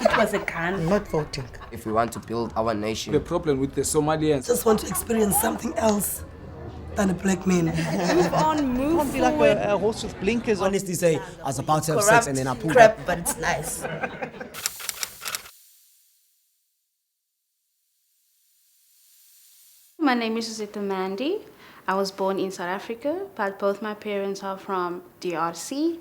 It was a gun. I'm not voting. If we want to build our nation. The problem with the Somalians. Just want to experience something else than a black man. Move on, move Can't be forward. like a horse with blinkers on. Honestly say, I was about to have Corrupt sex and then I pulled crap, up. but it's nice. My name is Zita Mandy. I was born in South Africa, but both my parents are from DRC.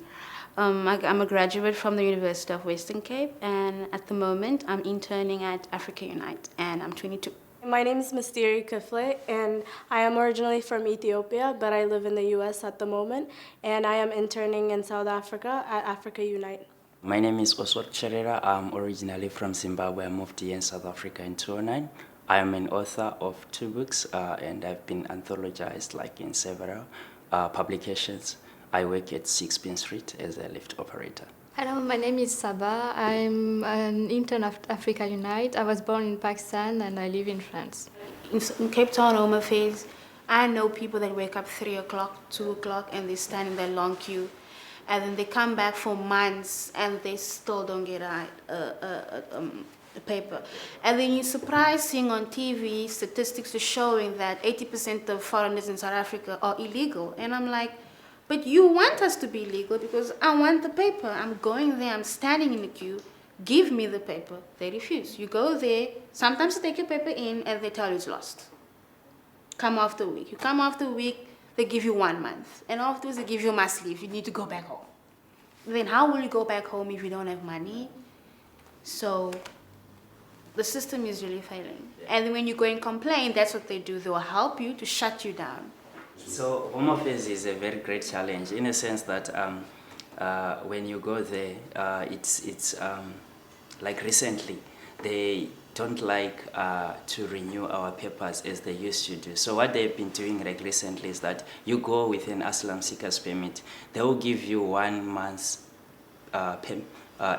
I'm a graduate from the University of Western Cape, and at the moment I'm interning at Africa Unite, and I'm 22. My name is Mysteri Kifle, and I am originally from Ethiopia, but I live in the US at the moment, and I am interning in South Africa at Africa Unite. My name is Oswald Cherera. I'm originally from Zimbabwe. I moved here in South Africa in 2009. I am an author of 2 books, and I've been anthologized in several publications. I work at 6 Bean Street as a lift operator. Hello, my name is Saba. I'm an intern of Africa Unite. I was born in Pakistan and I live in France. In Cape Town Home Affairs, I know people that wake up 3 o'clock, 2 o'clock, and they stand in that long queue. And then they come back for months and they still don't get a paper. And then you're surprised seeing on TV statistics are showing that 80% of foreigners in South Africa are illegal. And I'm like, but you want us to be legal because I want the paper. I'm going there, I'm standing in the queue. Give me the paper. They refuse. You go there, sometimes they take your paper in and they tell you it's lost. Come after a week. You come after a week, they give you 1 month. And afterwards they give you a must leave. You need to go back home. Then how will you go back home if you don't have money? So the system is really failing. And when you go and complain, that's what they do. They will help you to shut you down. So Home Affairs is a very great challenge in a sense that when you go there, it's like recently, they don't like to renew our papers as they used to do. So what they've been doing recently is that you go with an asylum seeker's permit, they will give you 1 month's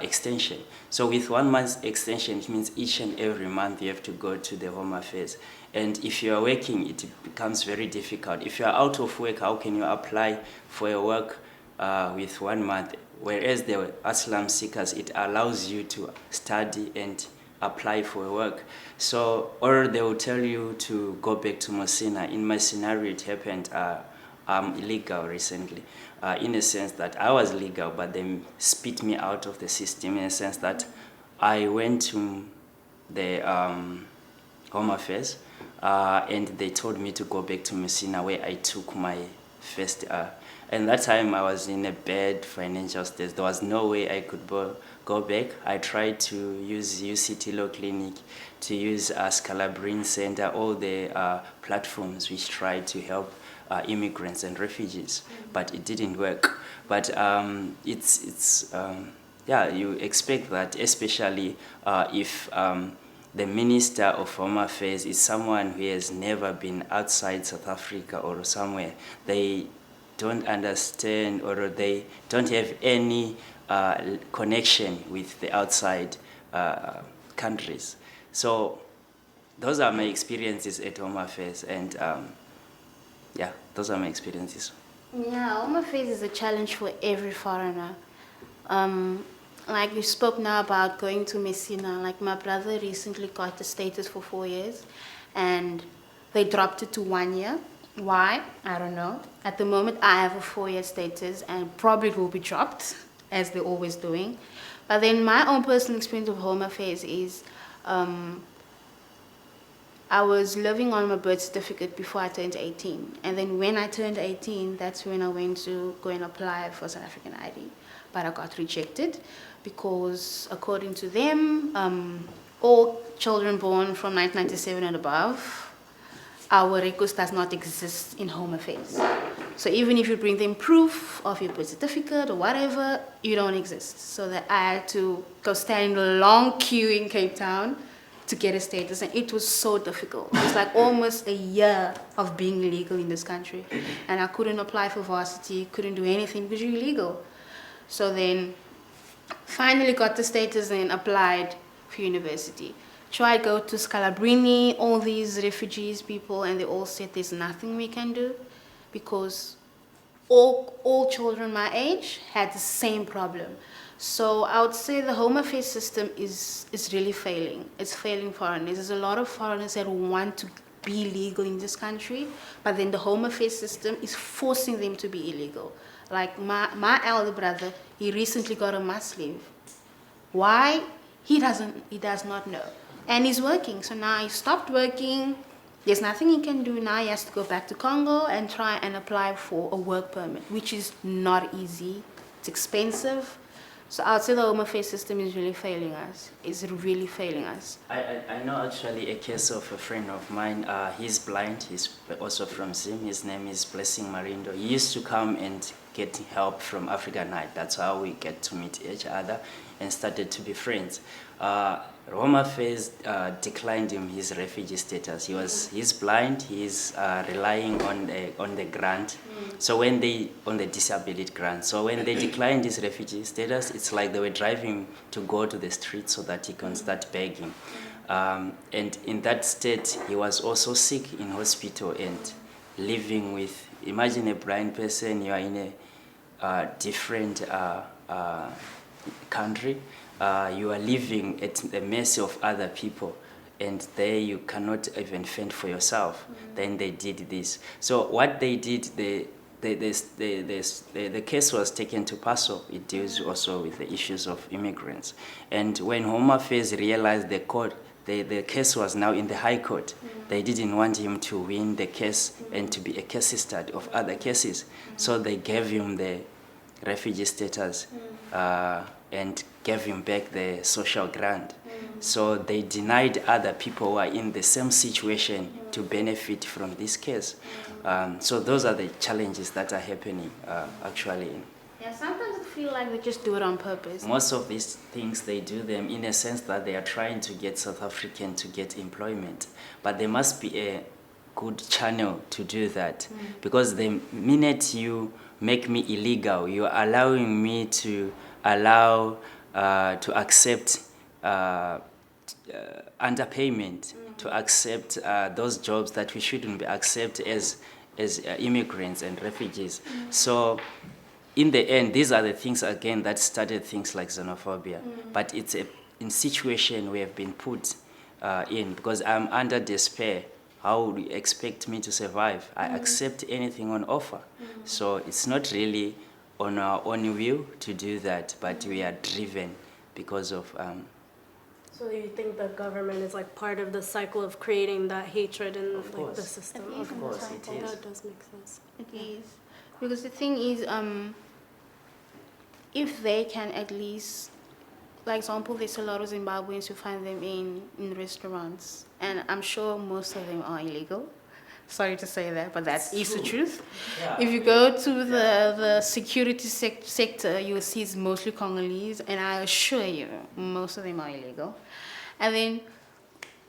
extension. So with 1 month's extension, it means each and every month you have to go to the Home Affairs. And if you are working, it becomes very difficult. If you are out of work, how can you apply for a work with 1 month? Whereas the asylum seekers, it allows you to study and apply for work. So, or they will tell you to go back to Mosina. In my scenario, it happened, I'm illegal recently, in a sense that I was legal, but they spit me out of the system in a sense that I went to the Home Affairs, and they told me to go back to Messina where I took my first, and that time I was in a bad financial state. There was no way I could go back. I tried to use UCT Law Clinic, to use Scalabrin Center, all the platforms which tried to help immigrants and refugees, but it didn't work. But yeah, you expect that, especially if the Minister of Home Affairs is someone who has never been outside South Africa or somewhere. They don't understand, or they don't have any connection with the outside countries. So those are my experiences at Home Affairs, and yeah, those are my experiences. Yeah, Home Affairs is a challenge for every foreigner. Like you spoke now about going to Messina. Like my brother recently got the status for 4 years and they dropped it to 1 year. Why? I don't know. At the moment I have a 4-year status and probably it will be dropped, as they're always doing. But then my own personal experience of Home Affairs is I was living on my birth certificate before I turned 18. And then when I turned 18, that's when I went to go and apply for South African ID. But I got rejected because according to them, all children born from 1997 and above, our records does not exist in Home Affairs. So even if you bring them proof of your birth certificate or whatever, you don't exist. So that I had to go stand in a long queue in Cape Town to get a status, and it was so difficult. It was like almost a year of being illegal in this country, and I couldn't apply for varsity, couldn't do anything because you're illegal. So then finally got the status and applied for university. Tried go to Scalabrini, all these refugees people, and they all said there's nothing we can do because all children my age had the same problem. So I would say the Home Affairs system is really failing. It's failing foreigners. There's a lot of foreigners that want to be legal in this country, but then the Home Affairs system is forcing them to be illegal. Like my elder brother, he recently got a must leave. Why? He does not know. And he's working, so now he stopped working. There's nothing he can do now. He has to go back to Congo and try and apply for a work permit, which is not easy. It's expensive. So I would say the Home Affairs system is really failing us. It's really failing us. I know actually a case of a friend of mine. He's blind. He's also from Zim. His name is Blessing Marindo. He used to come and get help from Africa Night. That's how we get to meet each other and started to be friends. Home Affairs declined him his refugee status. He's blind. He's relying on the grant. So when they on the disability grant. So when they declined his refugee status, it's like they were driving to go to the street so that he can start begging. And in that state, he was also sick in hospital and living with. Imagine a blind person. You are in a different country. You are living at the mercy of other people, and there you cannot even fend for yourself. Then they did this. So what they did, the case was taken to PASO. It deals also with the issues of immigrants. And when Home Affairs realized the case was now in the High Court, they didn't want him to win the case and to be a case study of other cases. So they gave him the refugee status and gave him back the social grant. So they denied other people who are in the same situation to benefit from this case. So those are the challenges that are happening actually. Yeah, sometimes I feel like they just do it on purpose. Most of these things, they do them in a sense that they are trying to get South African to get employment. But there must be a good channel to do that. Because the minute you make me illegal, you're allowing me to accept underpayment, to accept those jobs that we shouldn't be accepted as immigrants and refugees. So in the end, these are the things, again, that started things like xenophobia. But it's in situation we have been put in, because I'm under despair. How would you expect me to survive? I accept anything on offer. So it's not really on our own will to do that, but we are driven because of... So you think the government is like part of the cycle of creating that hatred in like course. the system? Of course, it is. That does make sense. It is. Because the thing is, if they can at least, like example, there's a lot of Zimbabweans who find them in restaurants, and I'm sure most of them are illegal. Sorry to say that, but that is the truth. Yeah. If you go to the security sector, you'll see it's mostly Congolese, and I assure you, most of them are illegal. And then,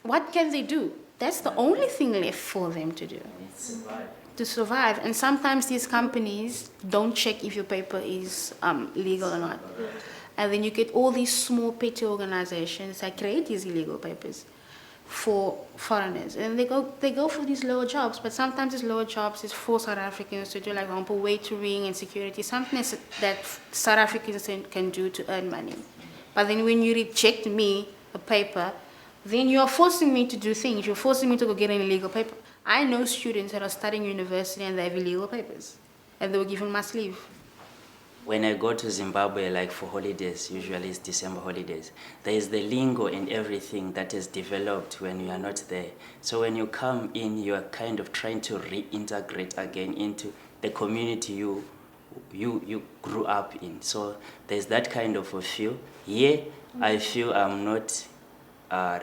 what can they do? That's the only thing left for them to do. To survive. And sometimes these companies don't check if your paper is legal or not. And then you get all these small petty organizations that create these illegal papers for foreigners, and they go for these lower jobs. But sometimes these lower jobs is for South Africans to do, like, for example, waitering and security, something that South Africans can do to earn money. But then when you reject me a paper, then you are forcing me to do things. You're forcing me to go get an illegal paper. I know students that are studying university and they have illegal papers, and they were given must leave. When I go to Zimbabwe, like for holidays, usually it's December holidays, there is the lingo and everything that is developed when you are not there. So when you come in, you are kind of trying to reintegrate again into the community you grew up in. So there's that kind of a feel. Here, I feel I'm not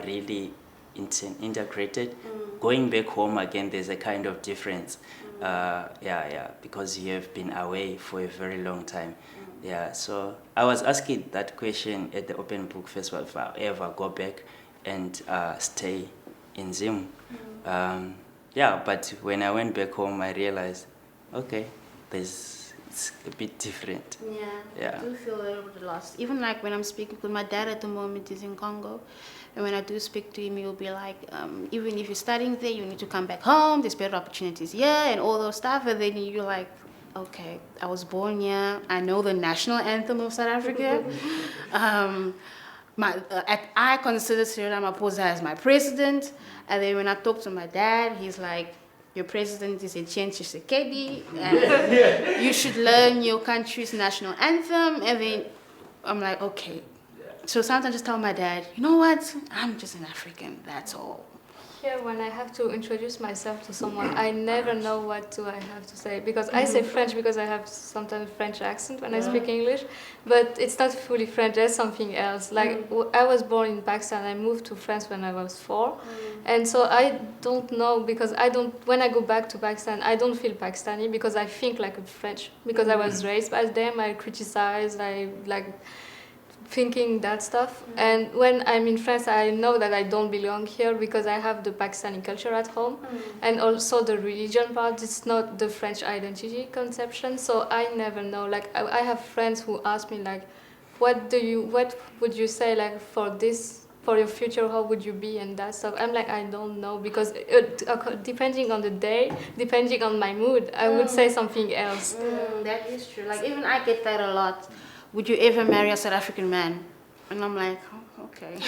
really integrated. Going back home again, there's a kind of difference. Because you have been away for a very long time. Yeah, so I was asking that question at the Open Book Festival, if I ever go back and stay in Zim. But when I went back home, I realized, okay, it's a bit different. Yeah, I do feel a little bit lost. Even like when I'm speaking, because my dad at the moment is in Congo, and when I do speak to him, he'll be like, even if you're studying there, you need to come back home, there's better opportunities here, and all those stuff. And then you're like, okay, I was born here. I know the national anthem of South Africa. I consider Cyril Ramaphosa as my president. And then when I talk to my dad, he's like, your president is Etienne Tshisekedi, and you should learn your country's national anthem. And then I'm like, okay. So sometimes I just tell my dad, you know what? I'm just an African, that's all. Here, when I have to introduce myself to someone, I never know what I have to say, because I say French because I have sometimes French accent when I speak English, but it's not fully French. There's something else. Like I was born in Pakistan. I moved to France when I was 4, and so I don't know, because I don't. When I go back to Pakistan, I don't feel Pakistani because I think like a French, because I was raised by them. I criticize. I like thinking that stuff. And when I'm in France, I know that I don't belong here because I have the Pakistani culture at home, and also the religion part. It's not the French identity conception, so I never know. Like I have friends who ask me like, what would you say like for this, for your future, how would you be and that stuff. I'm like, I don't know, because depending on the day, depending on my mood, I would say something else. That is true. Like even I get that a lot. Would you ever marry a South African man? And I'm like, oh, okay.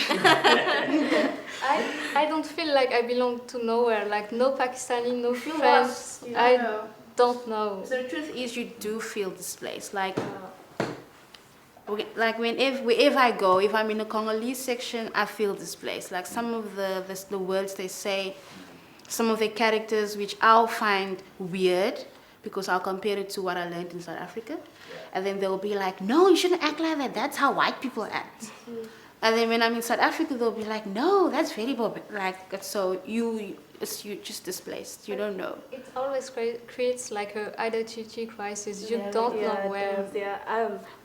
I don't feel like I belong to nowhere. Like no Pakistani, no French. I don't know. So the truth is, you do feel displaced. Like wherever I go, if I'm in the Congolese section, I feel displaced. Like some of the words they say, some of the characters which I'll find weird, because I'll compare it to what I learned in South Africa. And then they'll be like, no, you shouldn't act like that. That's how white people act. And then when I'm in South Africa, they'll be like, no, that's very like, so you're just displaced. You don't know. It always creates like an identity crisis. You don't know where.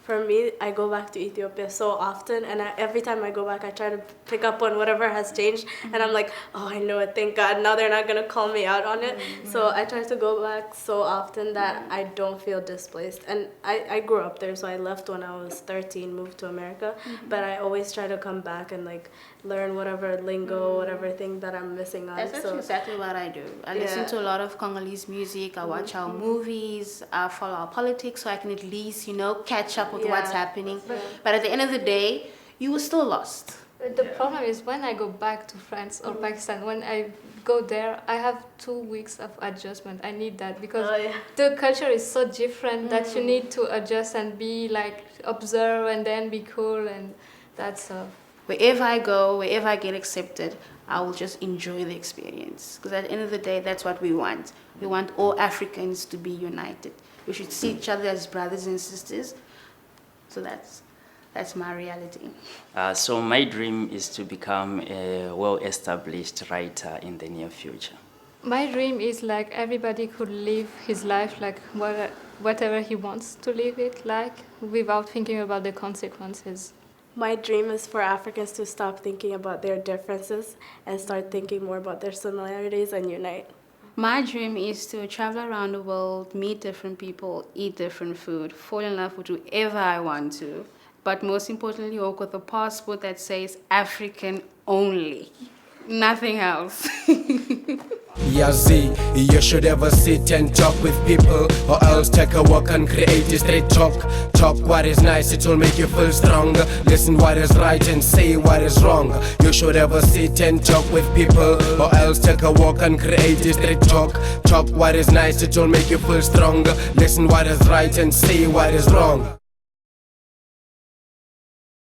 For me, I go back to Ethiopia so often, and every time I go back, I try to pick up on whatever has changed, and I'm like, oh, I know it, thank God, now they're not going to call me out on it. So I try to go back so often that I don't feel displaced. And I grew up there, so I left when I was 13, moved to America, but I always try to come back and like learn whatever lingo, whatever thing that I'm missing on. That's exactly what I do. I listen to a lot of Congolese music, I watch our movies, I follow our politics, so I can at least, catch up with what's happening. But at the end of the day, you were still lost. The problem is when I go back to France or Pakistan, when I go there, I have 2 weeks of adjustment. I need that because the culture is so different that you need to adjust and be like, observe and then be cool, and that's Wherever I go, wherever I get accepted, I will just enjoy the experience. Because at the end of the day, that's what we want. We want all Africans to be united. We should see each other as brothers and sisters. So that's my reality. So my dream is to become a well-established writer in the near future. My dream is like everybody could live his life like whatever he wants to live it like, without thinking about the consequences. My dream is for Africans to stop thinking about their differences and start thinking more about their similarities and unite. My dream is to travel around the world, meet different people, eat different food, fall in love with whoever I want to, but most importantly, walk with a passport that says African only, nothing else. Yazi, you should ever sit and talk with people, or else take a walk and create a straight talk. Talk what is nice, it will make you feel stronger. Listen what is right and say what is wrong. You should ever sit and talk with people, or else take a walk and create a straight talk. Talk what is nice, it will make you feel stronger. Listen what is right and say what is wrong.